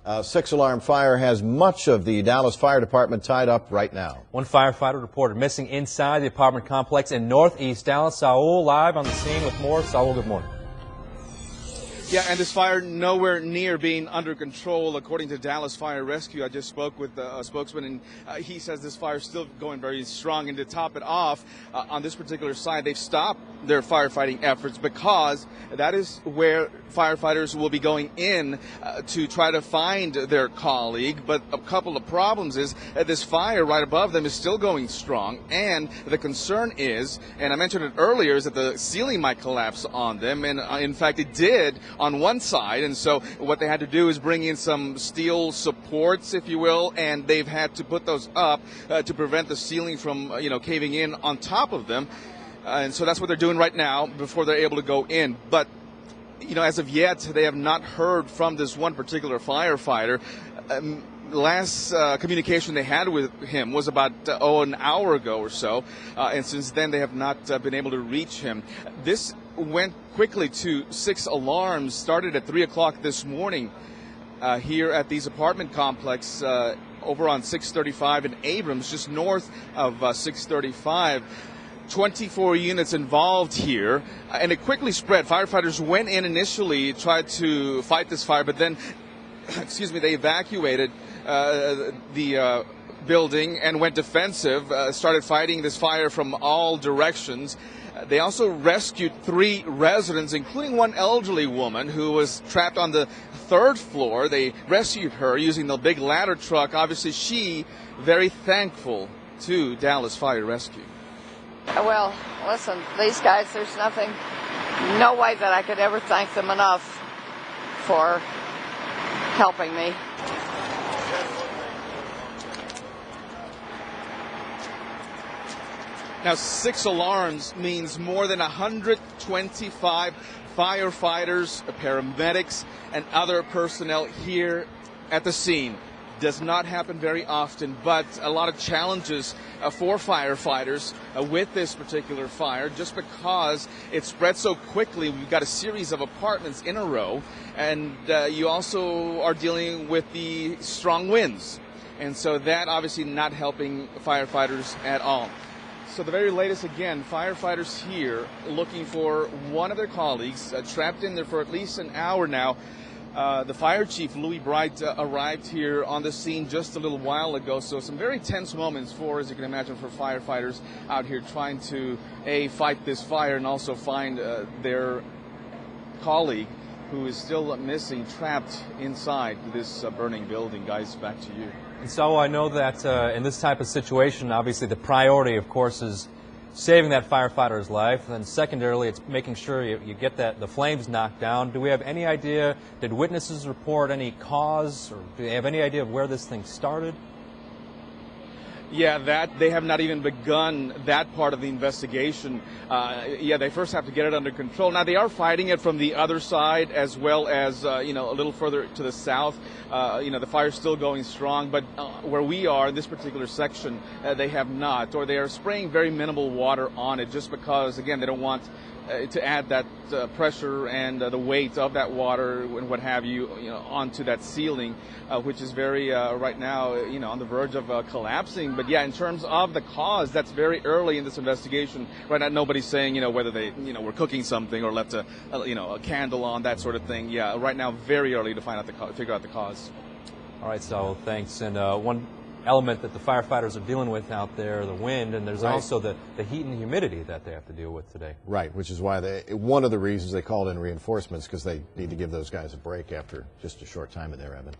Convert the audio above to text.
A six-alarm fire has much of the Dallas Fire Department tied up right now. One firefighter reported missing inside the apartment complex in northeast Dallas. Saul live on the scene with more. Saul, good morning. Yeah, and this fire nowhere near being under control, according to Dallas Fire Rescue. I just spoke with a spokesman, and he says this fire is still going very strong. And to top it off, on this particular side, they've stopped their firefighting efforts because that is where firefighters will be going in to try to find their colleague. But a couple of problems is this fire right above them is still going strong. And the concern is, and I mentioned it earlier, is that the ceiling might collapse on them. And in fact, it did on one side, and so what they had to do is bring in some steel supports, if you will, and they've had to put those up to prevent the ceiling from, caving in on top of them. And so that's what they're doing right now before they're able to go in. But, as of yet, they have not heard from this one particular firefighter. Last communication they had with him was about an hour ago or so, and since then they have not been able to reach him. This went quickly to 6 alarms, started at 3 o'clock this morning here at these apartment complex over on 635 in Abrams, just north of 635. 24 units involved here, and it quickly spread. Firefighters went in initially, tried to fight this fire, but then they evacuated the building and went defensive, started fighting this fire from all directions. They also rescued 3 residents, including one elderly woman who was trapped on the 3rd floor. They rescued her using the big ladder truck. Obviously, she very thankful to Dallas Fire Rescue. Well, listen, these guys, there's no way that I could ever thank them enough for helping me. Now, 6 alarms means more than 125 firefighters, paramedics, and other personnel here at the scene. Does not happen very often, but a lot of challenges for firefighters with this particular fire, just because it spread so quickly. We've got a series of apartments in a row, and you also are dealing with the strong winds. And so that obviously not helping firefighters at all. So the very latest, again, firefighters here looking for one of their colleagues, trapped in there for at least an hour now. The fire chief, Louis Bright, arrived here on the scene just a little while ago. So some very tense moments as you can imagine, for firefighters out here trying to, fight this fire and also find their colleague who is still missing, trapped inside this burning building. Guys, back to you. And so I know that in this type of situation, obviously the priority, of course, is saving that firefighter's life. And then secondarily, it's making sure you get the flames knocked down. Do we have any idea, did witnesses report any cause, or do they have any idea of where this thing started? Yeah, that they have not even begun that part of the investigation. They first have to get it under control. Now, they are fighting it from the other side as well as, a little further to the south. The fire's still going strong, but where we are in this particular section, they have not, or they are spraying very minimal water on it just because, again, they don't want to add that pressure and the weight of that water and what have you, onto that ceiling, which is very, right now, on the verge of collapsing. But yeah, in terms of the cause, that's very early in this investigation. Right now, nobody's saying, whether they, were cooking something or left a candle on, that sort of thing. Yeah, right now, very early to figure out the cause. All right, so thanks. And one element that the firefighters are dealing with out there, the wind, and there's also the heat and humidity that they have to deal with today. Right, which is why one of the reasons they called in reinforcements, because they need to give those guys a break after just a short time in there, Evan.